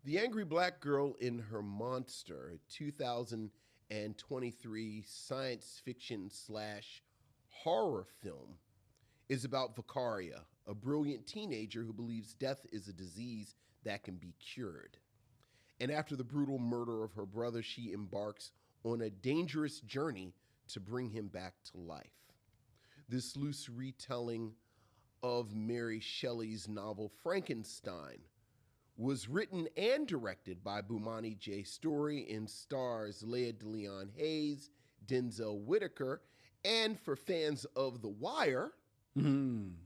The Angry Black Girl in Her Monster, a 2023 science fiction slash horror film, is about Vicaria, a brilliant teenager who believes death is a disease that can be cured. And after the brutal murder of her brother, she embarks on a dangerous journey to bring him back to life. This loose retelling of Mary Shelley's novel Frankenstein was written and directed by Bomani Story and stars Lea DeLeon Hayes, Denzel Whitaker, and for fans of The Wire,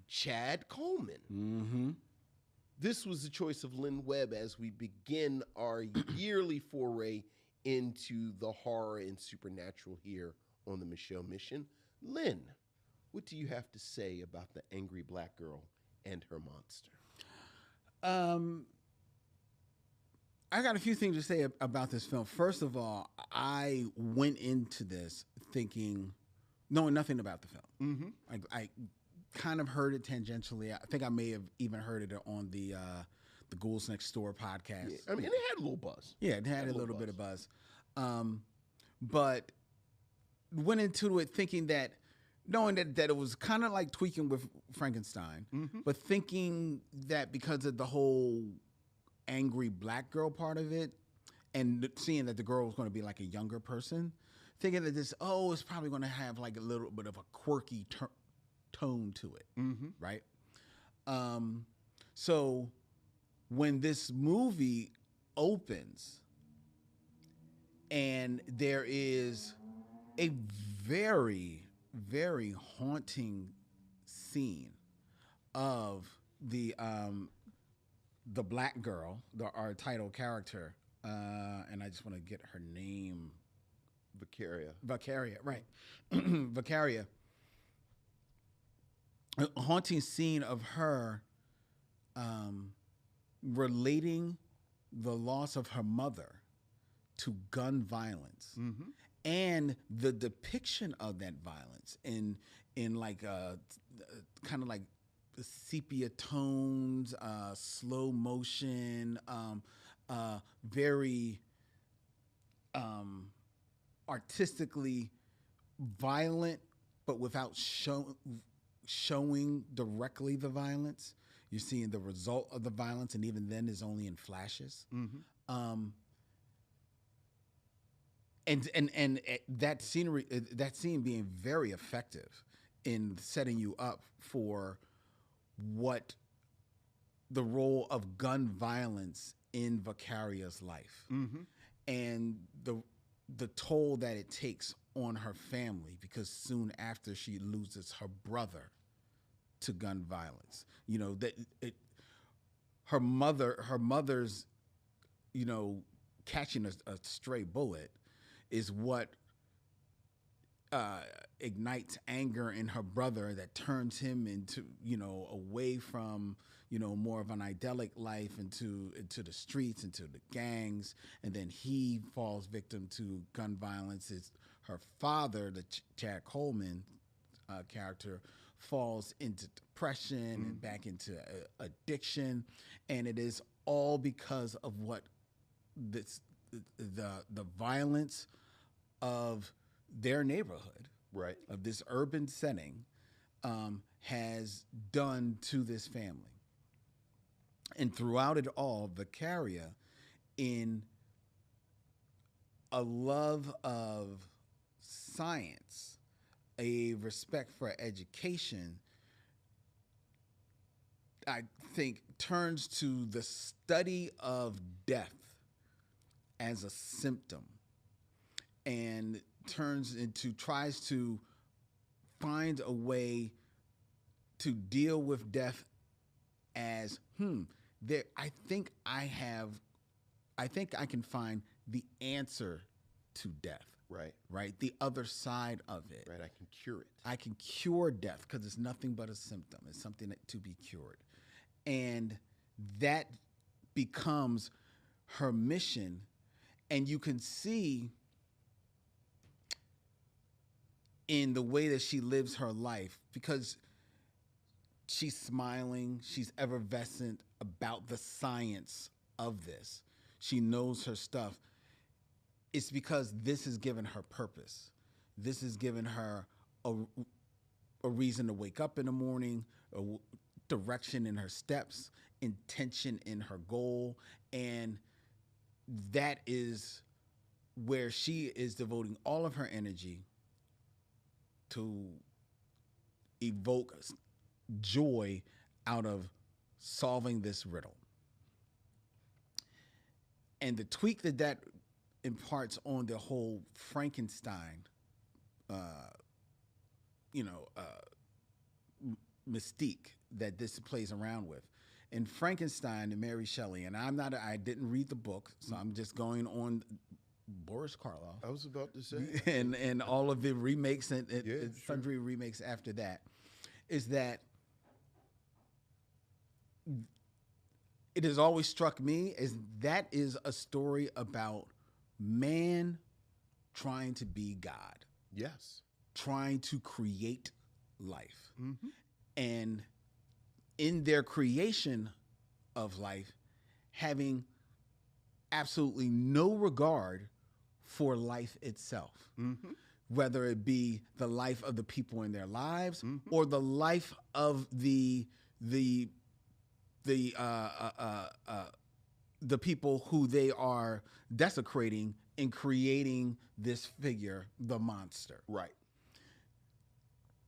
Chad Coleman. Mm-hmm. This was the choice of Lynn Webb as we begin our yearly foray into the horror and supernatural here on the Micheaux Mission. Lynn, what do you have to say about the Angry Black Girl and Her Monster? I got a few things to say about this film. First of all, I went into this knowing nothing about the film. Mm-hmm. I kind of heard it tangentially. I think I may have even heard it on the Ghouls Next Door podcast. Yeah, I mean, it had a little buzz. Yeah, it had a little bit of buzz. But went into it knowing that it was kind of like tweaking with Frankenstein, but thinking that because of the whole angry black girl part of it, and seeing that the girl was going to be like a younger person, thinking that it's probably going to have like a little bit of a quirky tone to it, right? So when this movie opens and there is a very, very haunting scene of the black girl, our title character, and I just want to get her name. Vicaria, right. Vicaria. A haunting scene of her relating the loss of her mother to gun violence, and the depiction of that violence in like kind of like sepia tones, slow motion, very artistically violent, but without showing directly the violence. You're seeing the result of the violence, and even then is only in flashes. And that scenery, that scene being very effective in setting you up for what the role of gun violence in Vicaria's life, and the toll that it takes on her family, because soon after she loses her brother to gun violence. You know, her mother's, catching a stray bullet is what ignites anger in her brother that turns him into, away from, more of an idyllic life into the streets, into the gangs. And then he falls victim to gun violence. It's her father, the Chad Coleman character, falls into depression and back into addiction. And it is all because of what the violence of their neighborhood, right, of this urban setting, has done to this family. And throughout it all, Vicaria, in a love of science, a respect for education, I think turns to the study of death as a symptom, and tries to find a way to deal with death as, I think I can find the answer to death. Right. The other side of it. Right. I can cure it. I can cure death because it's nothing but a symptom. It's something to be cured. And that becomes her mission. And you can see in the way that she lives her life, because she's smiling, she's effervescent about the science of this. she knows her stuff. It's because this has given her purpose. This has given her a reason to wake up in the morning, direction in her steps, intention in her goal, and that is where she is devoting all of her energy to evoke joy out of solving this riddle. And the tweak that imparts on the whole Frankenstein, mystique that this plays around with. In Frankenstein and Mary Shelley, and I didn't read the book, so I'm just going on Boris Karloff. I was about to say. and all of the remakes and sundry remakes after that, is that it has always struck me as that is a story about man trying to be God. Yes. Trying to create life. Mm-hmm. And in their creation of life, having absolutely no regard for life itself, mm-hmm. whether it be the life of the people in their lives, mm-hmm. or the life of the people who they are desecrating in creating this figure, the monster. Right.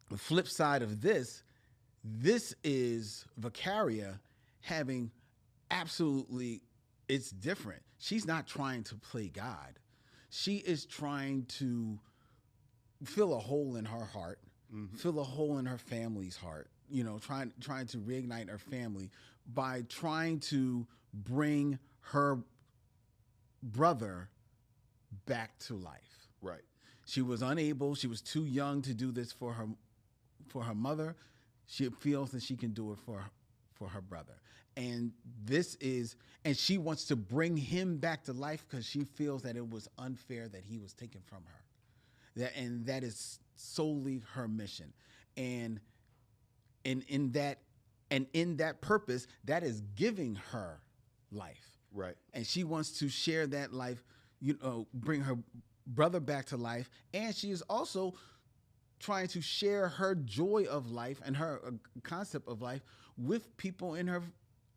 The flip side of this is Vicaria having absolutely, it's different. She's not trying to play God. She is trying to fill a hole in her heart, mm-hmm. fill a hole in her family's heart, trying to reignite her family by trying to bring her brother back to life. Right. She was unable, she was too young to do this for her mother. She feels that she can do it for her brother. And she wants to bring him back to life because she feels that it was unfair that he was taken from her. That is solely her mission. And in that purpose, that is giving her life. Right. And she wants to share that life, bring her brother back to life. And she is also trying to share her joy of life and her concept of life with people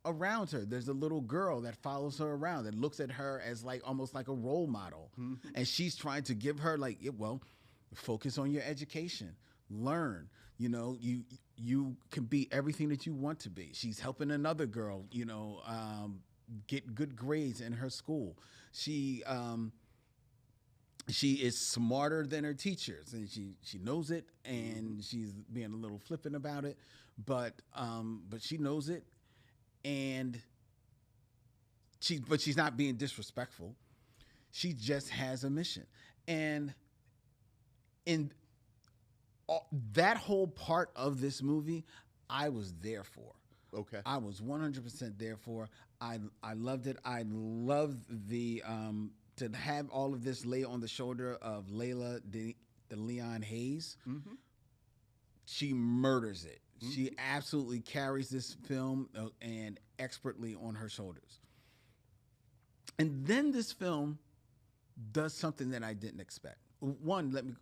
around her. There's a little girl that follows her around that looks at her as almost like a role model. Mm-hmm. And she's trying to give her focus on your education, learn, you can be everything that you want to be. She's helping another girl, get good grades in her school. She is smarter than her teachers, and she knows it, and she's being a little flippant about it, but she knows it, and she's not being disrespectful. She just has a mission, and in that whole part of this movie, I was there for. Okay, I was 100% there for. I loved it. I loved the. To have all of this lay on the shoulder of Layla the Leon Hayes, mm-hmm. she murders it. Mm-hmm. She absolutely carries this film and expertly on her shoulders. And then this film does something that I didn't expect. One, let me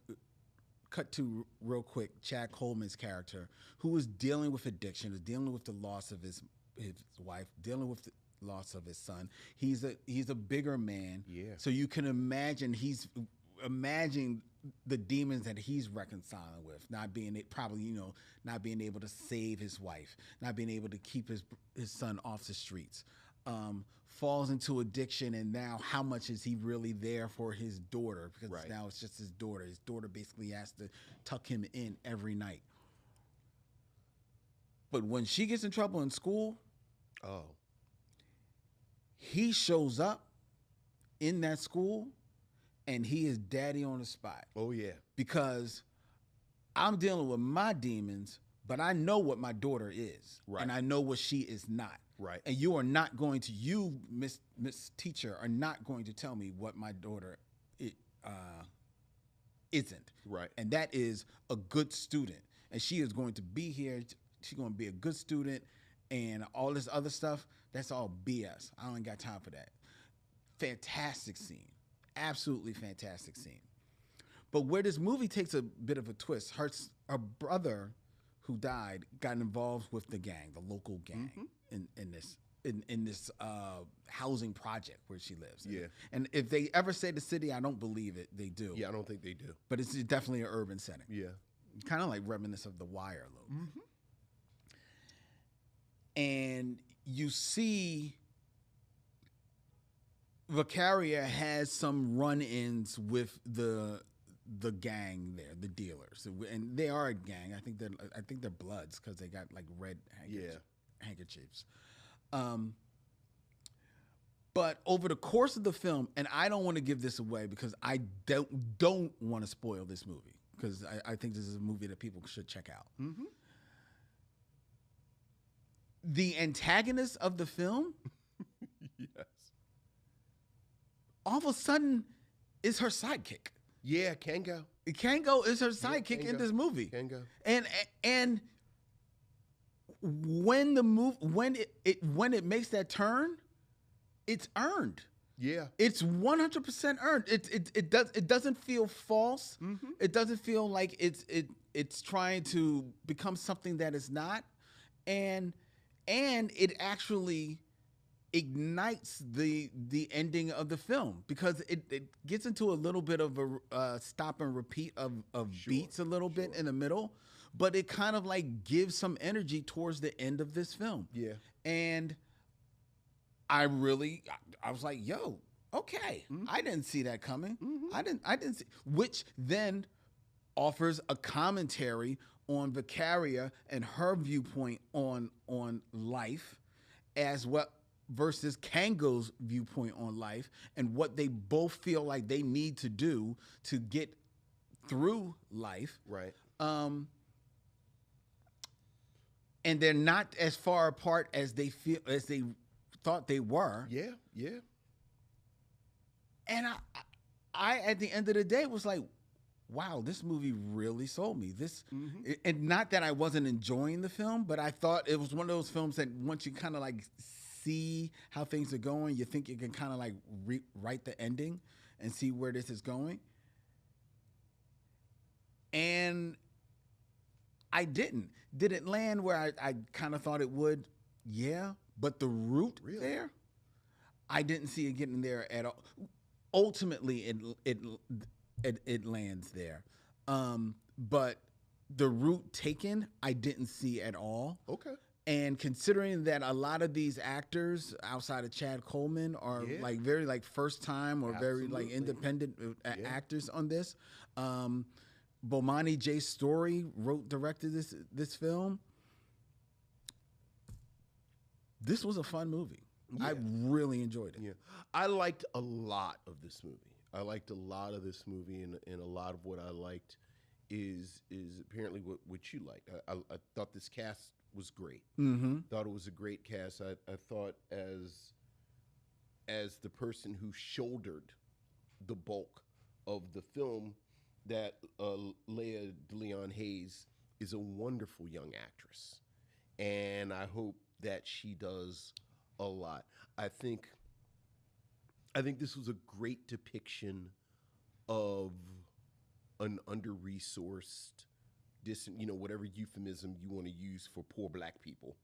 cut to real quick Chad Coleman's character, who is dealing with addiction, is dealing with the loss of his wife, dealing with the loss of his son. He's a bigger man. Yeah. So you can imagine imagine the demons that he's reconciling with, not being able to save his wife, not being able to keep his son off the streets. Falls into addiction, and now how much is he really there for his daughter? Because right. now it's just his daughter. His daughter basically has to tuck him in every night. But when she gets in trouble in school, he shows up in that school, and he is daddy on the spot. Oh, yeah. Because I'm dealing with my demons, but I know what my daughter is. Right. And I know what she is not. Right. And you are not going to, Miss Teacher, are not going to tell me what my daughter isn't. Right. And that is a good student. And she is going to be here. She's going to be a good student. And all this other stuff, that's all BS. I don't got time for that. fantastic scene, absolutely fantastic scene. But where this movie takes a bit of a twist, her brother, who died, got involved with the gang, the local gang, in this housing project where she lives. Yeah. And if they ever say the city, I don't believe it. They do. Yeah, I don't think they do. But it's definitely an urban setting. Yeah. Kind of like reminiscent of The Wire a little bit. And you see Vicaria has some run-ins with the gang there, the dealers, and they are a gang. I think they're Bloods because they got like red handkerchiefs. But over the course of the film, and I don't want to give this away because I don't want to spoil this movie because I think this is a movie that people should check out. The antagonist of the film, Yes. all of a sudden, is her sidekick. Yeah, Kango. Kango is her sidekick in this movie. Kango. And when when it makes that turn, it's earned. Yeah. It's 100% earned. It doesn't feel false. It doesn't feel like it's trying to become something that it's not, and it actually ignites the ending of the film because it gets into a little bit of a stop and repeat of beats a little bit in the middle, but it kind of like gives some energy towards the end of this film. Yeah. And I was like, yo, okay. I didn't see that coming. I didn't see, which then offers a commentary on Vicaria and her viewpoint on life as well versus Kango's viewpoint on life and what they both feel like they need to do to get through life. Right. And they're not as far apart as they thought they were. Yeah. Yeah. And I at the end of the day was like, wow, this movie really sold me. And not that I wasn't enjoying the film, but I thought it was one of those films that once you kind of like see how things are going, you think you can kind of like write the ending and see where this is going. And I didn't. Did it land where I kind of thought it would? Yeah. But the route there, I didn't see it getting there at all. Ultimately, it lands there. But the route taken, I didn't see at all. Okay. And considering that a lot of these actors outside of Chad Coleman are like very like first time or very like independent actors on this. Bomani J. Story directed this film. This was a fun movie. Yeah. I really enjoyed it. Yeah. I liked a lot of this movie. I liked a lot of this movie, and a lot of what I liked is apparently what you liked. I thought this cast was great. Thought it was a great cast. I thought as the person who shouldered the bulk of the film, that Lea DeLeon Hayes is a wonderful young actress, and I hope that she does a lot. I think this was a great depiction of an under-resourced, whatever euphemism you want to use for poor black people,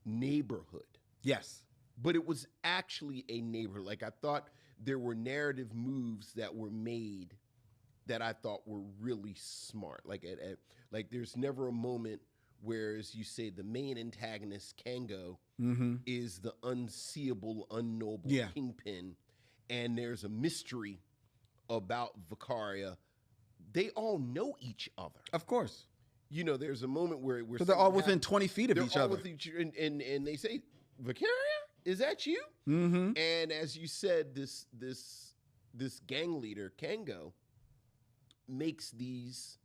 neighborhood. Yes. But it was actually a neighborhood. Like, I thought there were narrative moves that were made that I thought were really smart. Like, there's never a moment where, as you say, the main antagonist, Kango, is the unseeable, unknowable kingpin, and there's a mystery about Vicaria. They all know each other. Of course. There's a moment where so they're all within 20 feet of each other. And they say, Vicaria, is that you? And as you said, this gang leader, Kango, makes these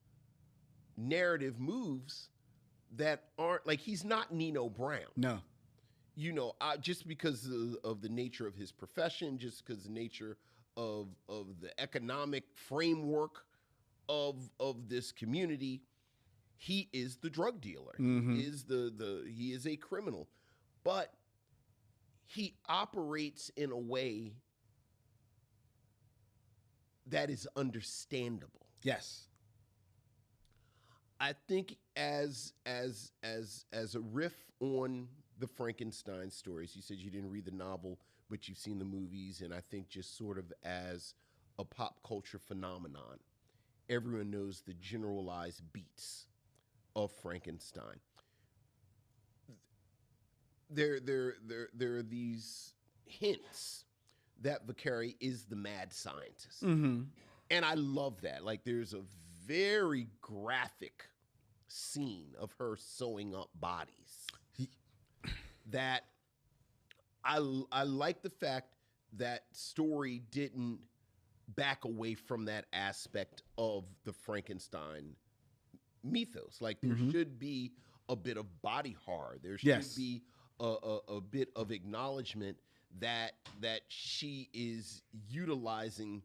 narrative moves that aren't like, he's not Nino Brown. No. Just because of the nature of his profession, just because the nature of the economic framework of this community, he is the drug dealer. He is he is a criminal, but he operates in a way that is understandable. Yes. I think as a riff on the Frankenstein stories, you said you didn't read the novel, but you've seen the movies, and I think just sort of as a pop culture phenomenon, everyone knows the generalized beats of Frankenstein. There are these hints that Vicari is the mad scientist, and I love that. Like, there's a very graphic scene of her sewing up bodies that I like the fact that story didn't back away from that aspect of the Frankenstein mythos. Like, there should be a bit of body horror. There should be a bit of acknowledgement that she is utilizing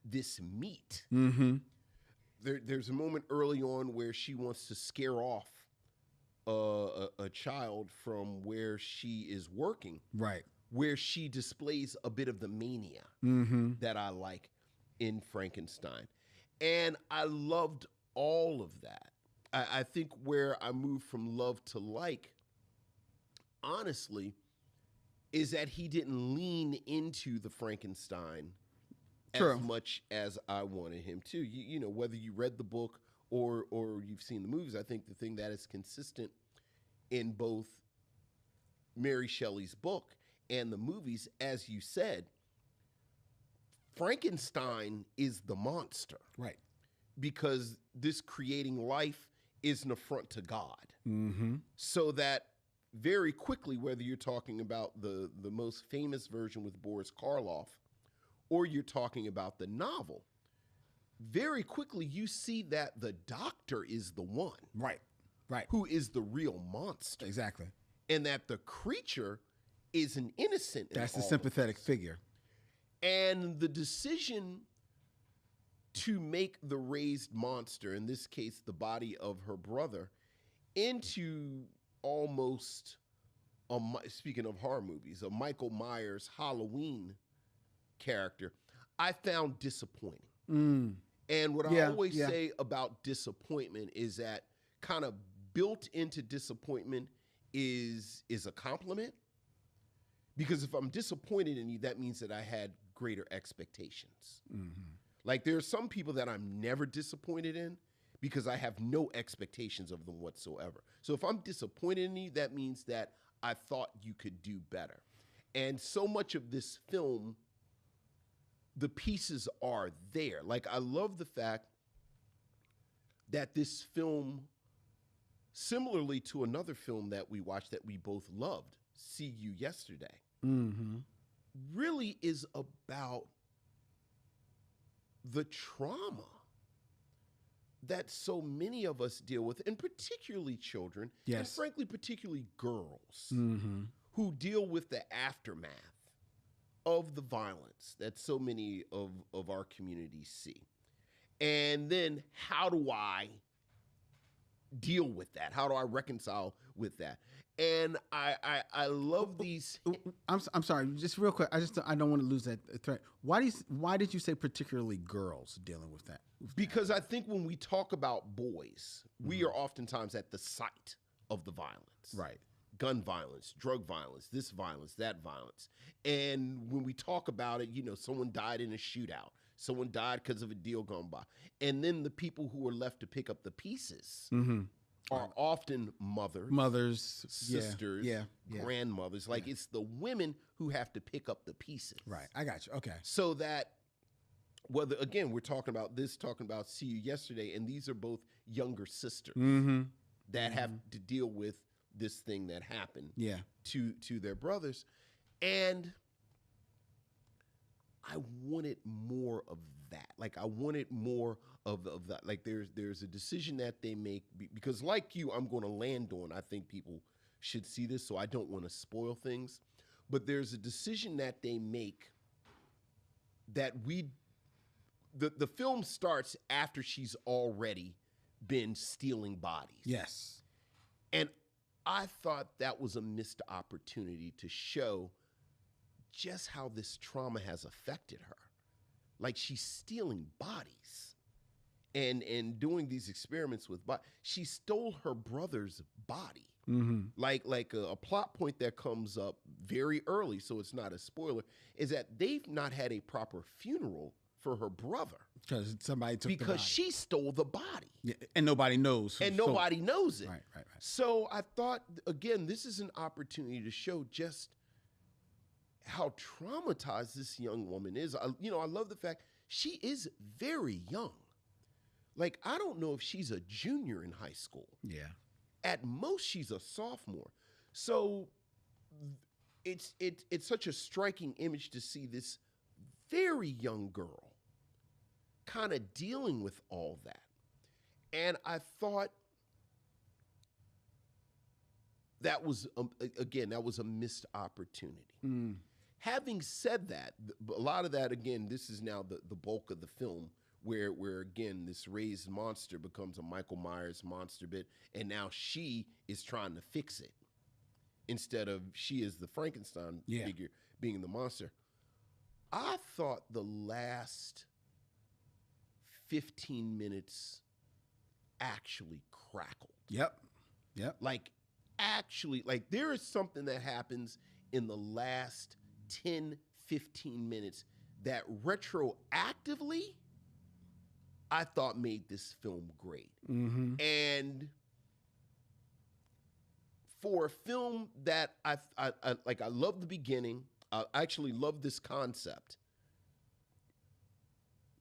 this meat. There's a moment early on where she wants to scare off a child from where she is working, right? Where she displays a bit of the mania that I like in Frankenstein, and I loved all of that. I think where I moved from love to like, honestly, is that he didn't lean into the Frankenstein as much as I wanted him to. You know, whether you read the book or you've seen the movies, I think the thing that is consistent in both Mary Shelley's book and the movies, as you said, Frankenstein is the monster. Right. Because this creating life is an affront to God. So that very quickly, whether you're talking about the most famous version with Boris Karloff, or you're talking about the novel, very quickly you see that the doctor is the one. Right. Who is the real monster. Exactly. And that the creature is an innocent. That's the sympathetic figure. And the decision to make the raised monster, in this case, the body of her brother, into almost, speaking of horror movies, a Michael Myers Halloween character, I found disappointing. And what I always say about disappointment is that kind of built into disappointment is a compliment. Because if I'm disappointed in you, that means that I had greater expectations. Like, there are some people that I'm never disappointed in because I have no expectations of them whatsoever. So if I'm disappointed in you, that means that I thought you could do better. And so much of this film, the pieces are there. Like, I love the fact that this film, similarly to another film that we watched that we both loved, See You Yesterday, really is about the trauma that so many of us deal with, and particularly children, and frankly, particularly girls, who deal with the aftermath of the violence that so many of our communities see. And then how do I deal with that? How do I reconcile with that? And I love these. I'm sorry, just real quick. I don't want to lose that thread. Why did you say particularly girls dealing with that? Because I think when we talk about boys, we are oftentimes at the site of the violence. Right. Gun violence, drug violence, this violence, that violence. And when we talk about it, you know, someone died in a shootout. Someone died because of a deal gone by. And then the people who are left to pick up the pieces are often mothers, sisters, grandmothers. Like, it's the women who have to pick up the pieces. Right. I got you. Okay. So that, whether, again, we're talking about See You Yesterday, and these are both younger sisters that have to deal with this thing that happened to their brothers. And I wanted more of that. Like, I wanted more of that. Like, there's a decision that they make, because like you, I'm going to land on, I think people should see this, so I don't want to spoil things. But there's a decision that they make that the film starts after she's already been stealing bodies. Yes. And I thought that was a missed opportunity to show just how this trauma has affected her. like she's stealing bodies and doing these experiments with bodies. She stole her brother's body. Like a plot point that comes up very early, so it's not a spoiler, is that they've not had a proper funeral for her brother because somebody took the because body. she stole the body. Yeah, and nobody knows. And nobody knows it. Right. So I thought, again, this is an opportunity to show just how traumatized this young woman is. I love the fact she is very young. Like, I don't know if she's a junior in high school. Yeah. At most, she's a sophomore. So it's such a striking image to see this very young girl kind of dealing with all that. And I thought that was, that was a missed opportunity. Having said that, a lot of that, again, this is now the bulk of the film, where again, this raised monster becomes a Michael Myers monster bit, and now she is trying to fix it instead of she is the Frankenstein figure being the monster. I thought the last 15 minutes actually crackled. Yep. Like, actually, like, there is something that happens in the last 10, 15 minutes that retroactively I thought made this film great. And for a film that I love the beginning. I actually love this concept.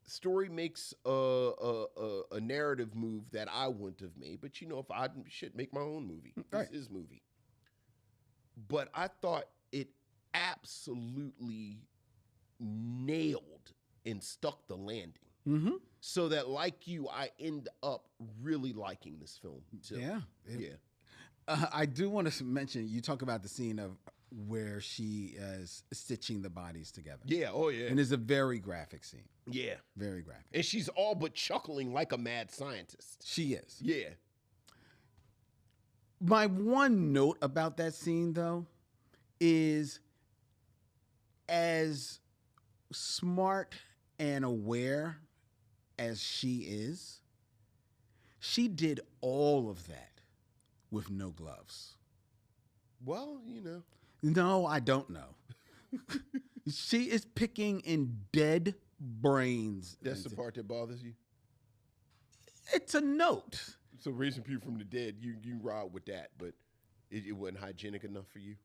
Story makes a narrative move that I wouldn't have made, but if I should make my own movie, this is movie. But I thought it absolutely nailed and stuck the landing. So that, like you, I end up really liking this film too. I do want to mention, you talk about the scene of where she is stitching the bodies together. Yeah, oh yeah. And it's a very graphic scene. Yeah. Very graphic. And she's all but chuckling like a mad scientist. She is. Yeah. My one note about that scene, though, is as smart and aware as she did all of that with no gloves. Well, No, I don't know. She is picking in dead brains. That's the part that bothers you? It's a note. So raising people from the dead, you ride with that, but it wasn't hygienic enough for you?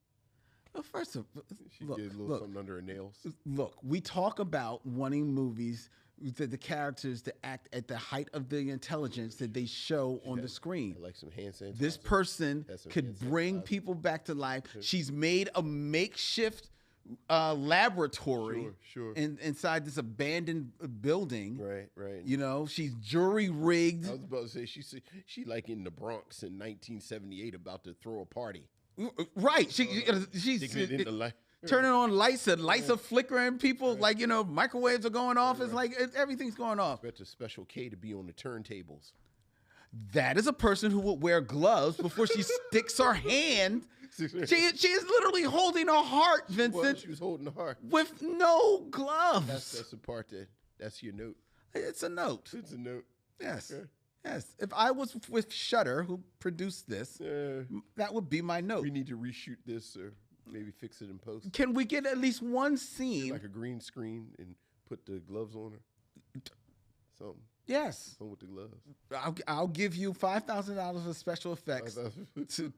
Well, first of all, she did a little something under her nails. Look, we talk about wanting movies that the characters to act at the height of the intelligence that they show on the screen. Like some hand sanitizer. This person could bring people back to life. She's made a makeshift laboratory inside this abandoned building. Right. She's jury rigged. I was about to say she like in the Bronx in 1978 about to throw a party. Right. She's turning on lights. The lights are flickering. People microwaves are going off. It's like everything's going off. Expect a Special K to be on the turntables. That is a person who would wear gloves before she sticks her hand. She is literally holding a heart, Vincent. Well, she was holding a heart with no gloves. That's the part that's your note. It's a note. It's a note. Yes. Okay. Yes. If I was with Shudder, who produced this, that would be my note. We need to reshoot this or maybe fix it in post. Can we get at least one scene? Like a green screen and put the gloves on her? Something. Yes. Something with the gloves. I'll give you $5,000 for special effects to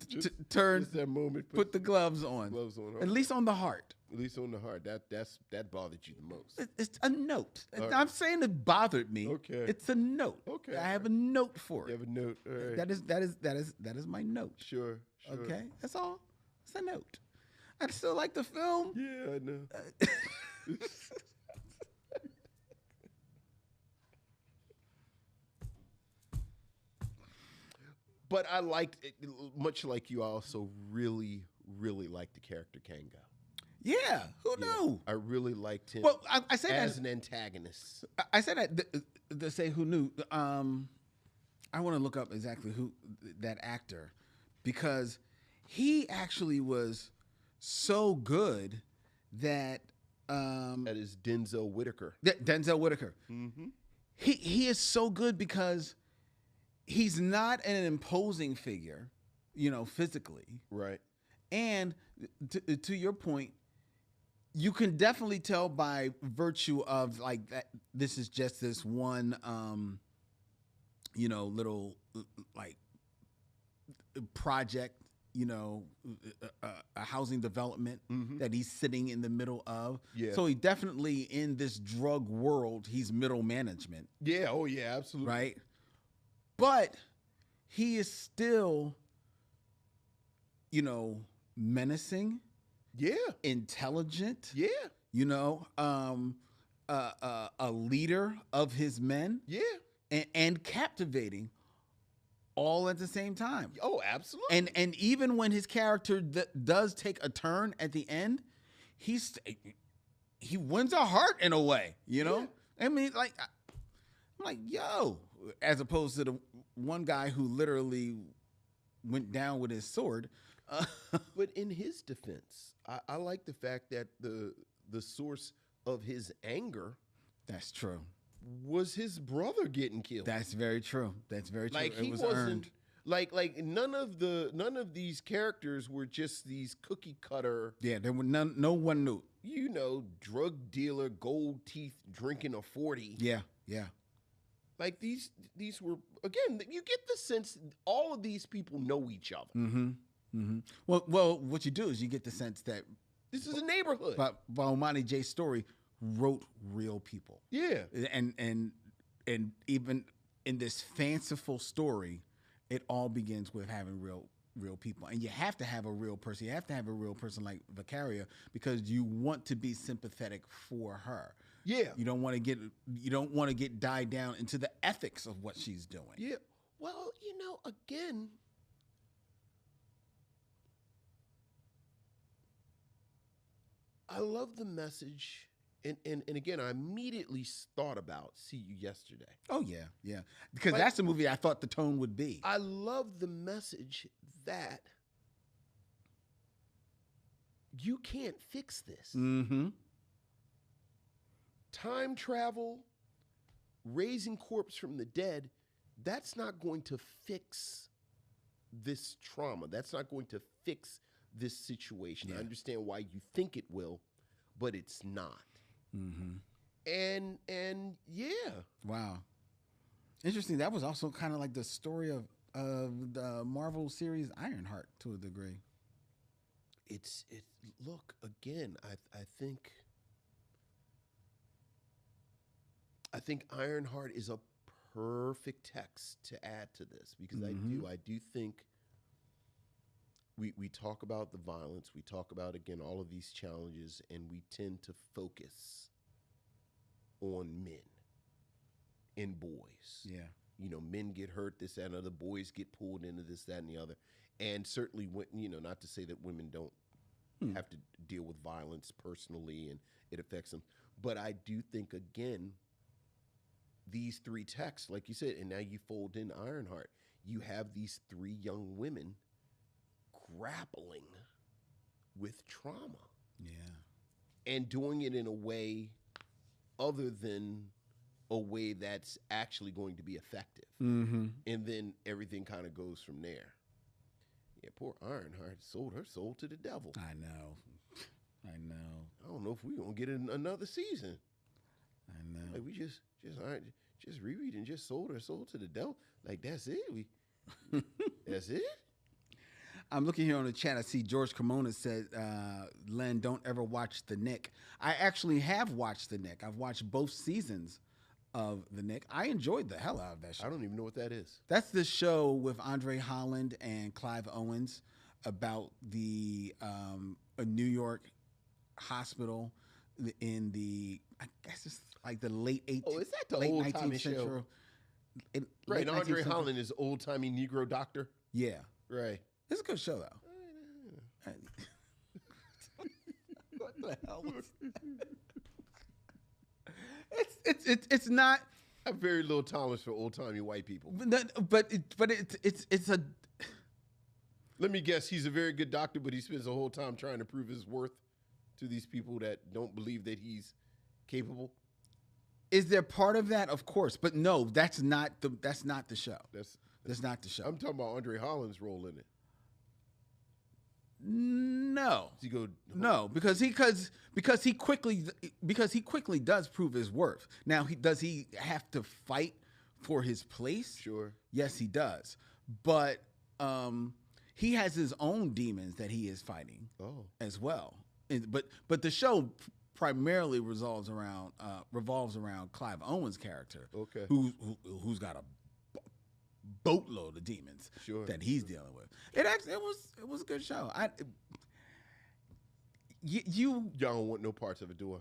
turn that moment. Put the gloves on. Gloves on her. At least on the heart. At least on the heart. That bothered you the most. It's a note. Right. I'm saying it bothered me. Okay. It's a note. Okay. I have a note for it. You have a note. All right. That is my note. Sure. Okay. That's all. It's a note. I still like the film. Yeah, I know. But I liked it, much like you. I also really, really liked the character Kango. Yeah, who knew? I really liked him. Well, I say as that an antagonist. I said that to say who knew. I want to look up exactly who that actor, because he actually was so good that That is Denzel Whitaker. Denzel Whitaker. Mm-hmm. He is so good because he's not an imposing figure, physically. Right. And to your point, you can definitely tell by virtue of like that. This is just this one, little like project, a housing development that he's sitting in the middle of. Yeah. So he definitely in this drug world, he's middle management. Yeah. Oh yeah. Absolutely. Right. But he is still, menacing. Yeah. Intelligent. Yeah. A leader of his men. Yeah. And captivating all at the same time. Oh, absolutely. And even when his character does take a turn at the end, he wins a heart in a way, Yeah. I mean, like, I'm like, yo, as opposed to the one guy who literally went down with his sword. But in his defense, I like the fact that the source of his anger, that's true, was his brother getting killed. That's very true. That's very true. Like it was earned. Like none of these characters were just these cookie cutter. Yeah, there were no one knew. Drug dealer, gold teeth, drinking a 40. Yeah. Like these were, again, you get the sense all of these people know each other. Mm-hmm. Mm-hmm. Well, what you do is you get the sense that this is a neighborhood. But Bomani J's story wrote real people. Yeah. And even in this fanciful story, it all begins with having real people. And you have to have a real person. You have to have a real person like Vicarier because you want to be sympathetic for her. Yeah. You don't want to get died down into the ethics of what she's doing. Yeah. Well, again, I love the message. And again, I immediately thought about See You Yesterday. Oh, yeah. Because that's the movie I thought the tone would be. I love the message that you can't fix this. Mm-hmm. Time travel, raising corpse from the dead, that's not going to fix this trauma. That's not going to fix this situation. Yeah. I understand why you think it will, but it's not. Mm-hmm. And yeah. Wow. Interesting. That was also kind of like the story of the Marvel series Ironheart to a degree. Look, again, I think Ironheart is a perfect text to add to this because I do think we talk about the violence, we talk about, again, all of these challenges, and we tend to focus on men and boys. Yeah. Men get hurt, this, that, and other. Boys get pulled into this, that, and the other. And certainly, not to say that women don't have to deal with violence personally and it affects them. But I do think, again, these three texts, like you said, and now you fold in Ironheart, you have these three young women grappling with trauma. Yeah. And doing it in a way other than a way that's actually going to be effective. Mm-hmm. And then everything kind of goes from there. Yeah, poor Ironheart sold her soul to the devil. I know. I don't know if we're going to get another season. I know. Like we just reread and just sold her soul to the devil. Like that's it. That's it. I'm looking here on the chat. I see George Cremona said, Len, don't ever watch The Nick. I actually have watched The Nick. I've watched both seasons of The Nick. I enjoyed the hell out of that show. I don't even know what that is. That's the show with Andre Holland and Clive Owens about a New York hospital in the, I guess it's like the late 18th. Oh, is that the old-timey show? Right, Andre Holland is old-timey Negro doctor. Yeah. Right. It's a good show, though. What the hell was that? It's not. I have very little tolerance for old-timey white people. But it's a. Let me guess. He's a very good doctor, but he spends the whole time trying to prove his worth to these people that don't believe that he's capable? Is there part of that? Of course, but no, that's not the show. That's not the show. I'm talking about Andre Holland's role in it. No, Does he go? no, because he quickly does prove his worth. Now, does he have to fight for his place? Sure. Yes, he does. But he has his own demons that he is fighting as well. But the show primarily revolves around Clive Owen's character, who's got a boatload of demons that he's dealing with. It was a good show. Y'all don't want no parts of it, do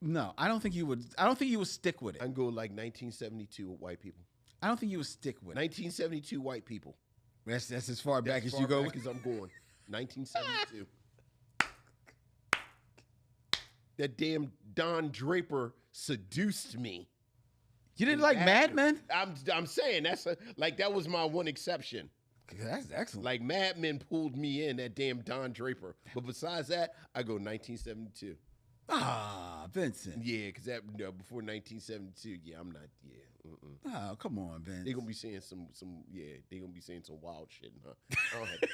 No, I don't think you would. I don't think you would stick with it. I can go like 1972 with white people. I don't think you would stick with 1972 white people. That's as far back as you go. Back as I'm going. 1972. That damn Don Draper seduced me. You didn't like Mad Men? I'm saying that was my one exception. That's excellent. Like Mad Men pulled me in, that damn Don Draper. But besides that, I go 1972. Ah, Vincent. Yeah, because before 1972, I'm not. Yeah. Oh, come on, Vince. They're gonna be saying some. Yeah, they're gonna be saying some wild shit, huh? I don't have to.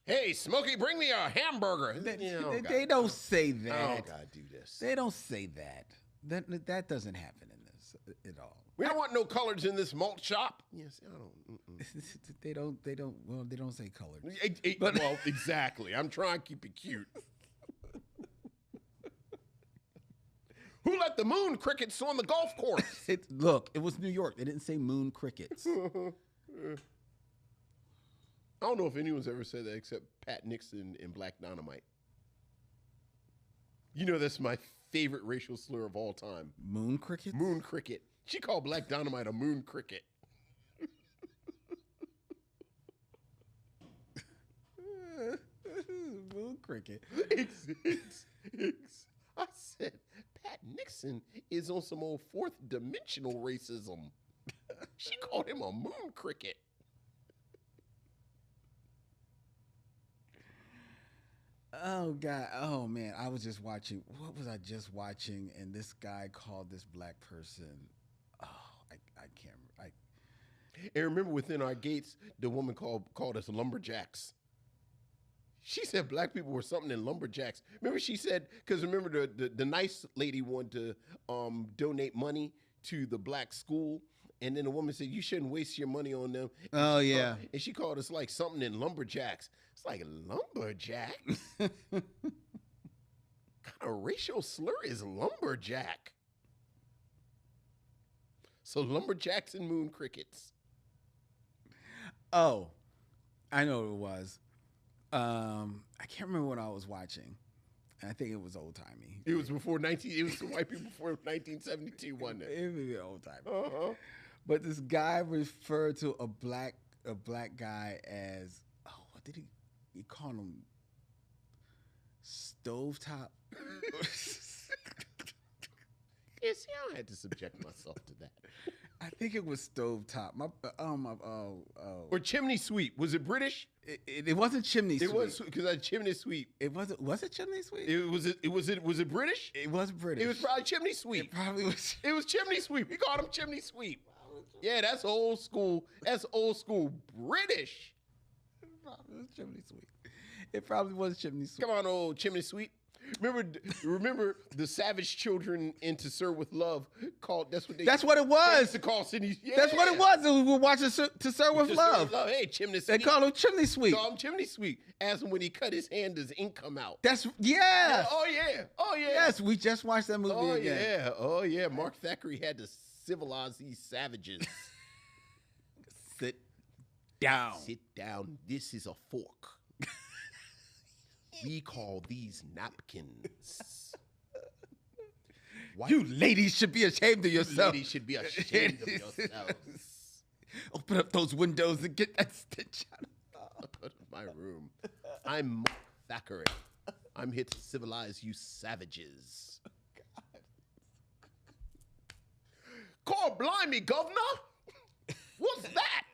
Hey, Smokey, bring me a hamburger. They don't say that. I don't gotta do this. They don't say that. That doesn't happen in this at all. We don't want no colors in this malt shop. Yes, I don't. They don't. Well, they don't say colors. Well, exactly. I'm trying to keep it cute. Who let the moon crickets on the golf course? Look, it was New York. They didn't say moon crickets. I don't know if anyone's ever said that except Pat Nixon in Black Dynamite. You know, that's my favorite racial slur of all time. Moon cricket? Moon cricket. She called Black Dynamite a moon cricket. Moon cricket. I said, Pat Nixon is on some old fourth dimensional racism. She called him a moon cricket. Oh, God. Oh, man. I was just watching. What was I just watching? And this guy called this black person. Oh, I can't. And remember, within our gates, the woman called us lumberjacks. She said black people were something in lumberjacks. Remember, she said, because remember, the nice lady wanted to donate money to the black school. And then the woman said, you shouldn't waste your money on them. And and she called us like something in lumberjacks. It's like, lumberjacks? What kind of racial slur is lumberjack? So lumberjacks and moon crickets. Oh, I know what it was. I can't remember what I was watching. I think it was old timey. It was before it was some white people before 1972, wasn't it? It was old timey. But this guy referred to a black guy as, what did he called him? Stovetop. Yes, I don't have to subject myself to that. I think it was stovetop. Or chimney sweep. Was it British? It wasn't chimney sweep. It was because I had chimney sweep. It wasn't. Was it chimney sweep? Was it British? It was British. It was probably chimney sweep. It probably was. It was chimney sweep. We called him chimney sweep. Yeah, that's old school. That's old school British. It probably was chimney sweep. It probably was chimney sweep. Come on, old chimney sweep. Remember the Savage Children in To Serve With Love called. That's what it was. They used to call Cindy. Yeah. That's what it was. We were watching To Serve With Love. Hey, chimney sweep. They called him chimney sweep. Call him chimney sweep. Ask him when he cut his hand, does ink come out? Yeah. Oh yeah. Yes, we just watched that movie again. Oh yeah. Mark Thackeray had to civilize these savages. Sit down. Sit down. This is a fork. We call these napkins. You ladies should be ashamed of yourselves. Ladies should be ashamed of yourselves. Open up those windows and get that stench out of my room. I'm Mark Thackeray. I'm here to civilize you savages. Oh, God. Call blimey, governor. What's that?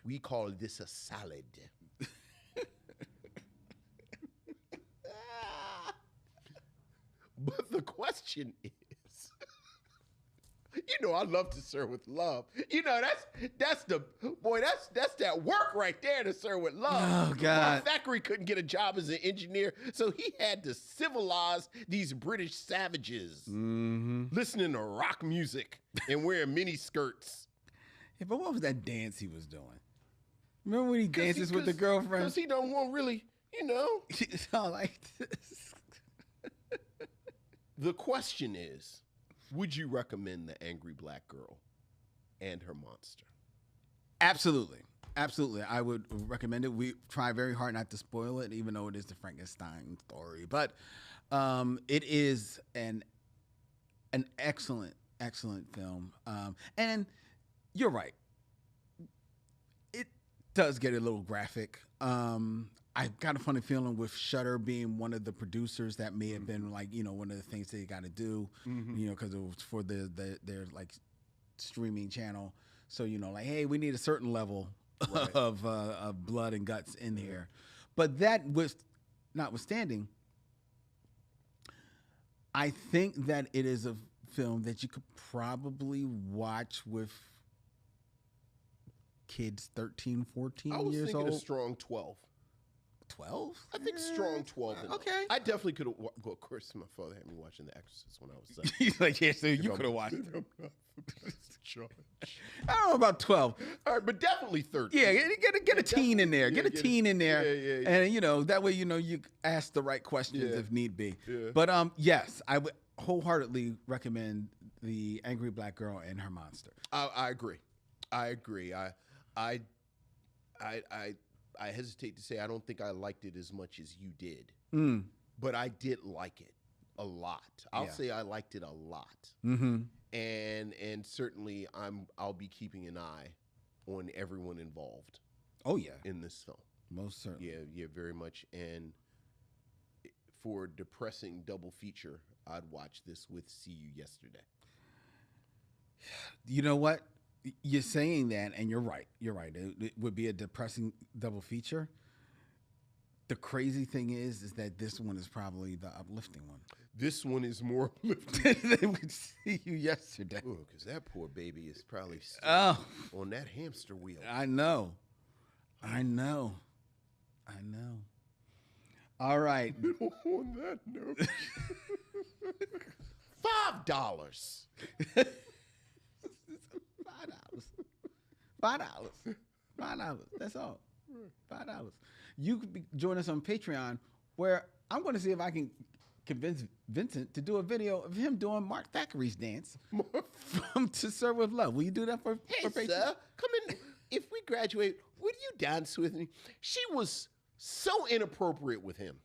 We call this a salad. But the question is, I love to serve with love. That's that work right there to serve with love. Oh, God. Mark Thackeray couldn't get a job as an engineer, so he had to civilize these British savages, listening to rock music and wearing mini skirts. Yeah, but what was that dance he was doing? Remember when he dances with the girlfriend? Because he don't want really, It's all like this. The question is, would you recommend The Angry Black Girl and Her Monster? Absolutely. Absolutely. I would recommend it. We try very hard not to spoil it, even though it is the Frankenstein story. But it is an excellent, excellent film. And you're right. It does get a little graphic. I got a funny feeling with Shudder being one of the producers that may have been like, one of the things they got to do, because it was for their like streaming channel. So, like, hey, we need a certain level of blood and guts in here. But that was notwithstanding, I think that it is a film that you could probably watch with kids 13, 14 years old. I was thinking a strong 12. 12? I think strong 12. Okay. I definitely could have. Well, of course, my father had me watching The Exorcist when I was 7. He's like, yeah, so you could have watched it. I'm not the judge. I don't know about 12. All right, but definitely 13. Yeah, get a teen in there. Get a teen in there. Yeah. And, that way, you ask the right questions if need be. Yeah. But, yes, I would wholeheartedly recommend The Angry Black Girl and Her Monster. I agree. I hesitate to say I don't think I liked it as much as you did, but I did like it a lot. I'll say I liked it a lot, and certainly I'll be keeping an eye on everyone involved. Oh yeah, in this film, most certainly. Yeah, very much. And for a depressing double feature, I'd watch this with See You Yesterday. You know what? You're saying that, and you're right. You're right. It would be a depressing double feature. The crazy thing is that this one is probably the uplifting one. This one is more uplifting than we See You Yesterday. Oh, because that poor baby is probably still on that hamster wheel. I know. All right. On that note, $5. $5. That's all. $5. You could join us on Patreon, where I'm going to see if I can convince Vincent to do a video of him doing Mark Thackeray's dance from To Serve with Love. Will you do that for Patreon? Sir, come in. If we graduate, would you dance with me? She was so inappropriate with him.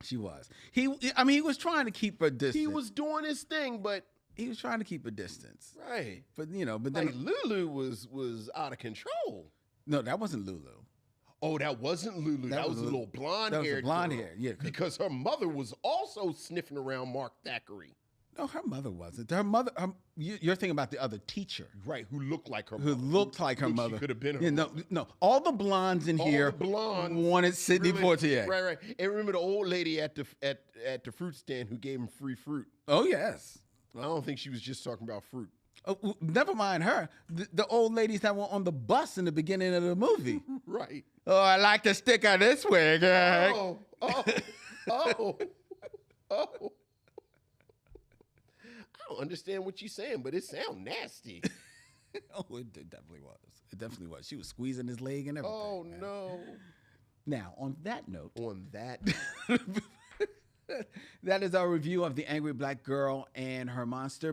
She was. He was trying to keep a distance. He was doing his thing, but he was trying to keep a distance. Right. But then like Lulu was out of control. No, that wasn't Lulu. Oh, that wasn't Lulu. That was a little blonde-haired blonde hair, yeah. Because her mother was also sniffing around Mark Thackeray. No, her mother wasn't. Her mother. You're thinking about the other teacher, right? Who looked like her mother. Who looked like her mother. She could have been her mother. No. All the blondes in here wanted Sidney Poitier. Right. And remember the old lady at the fruit stand who gave him free fruit. Oh yes. I don't think she was just talking about fruit. Oh, never mind her. The old ladies that were on the bus in the beginning of the movie. Right. Oh, I like to stick her this way, guy. Oh. I don't understand what you're saying, but it sounds nasty. Oh, it definitely was. It definitely was. She was squeezing his leg and everything. Oh, man. no. Now, on that note. That is our review of The Angry Black Girl and Her Monster.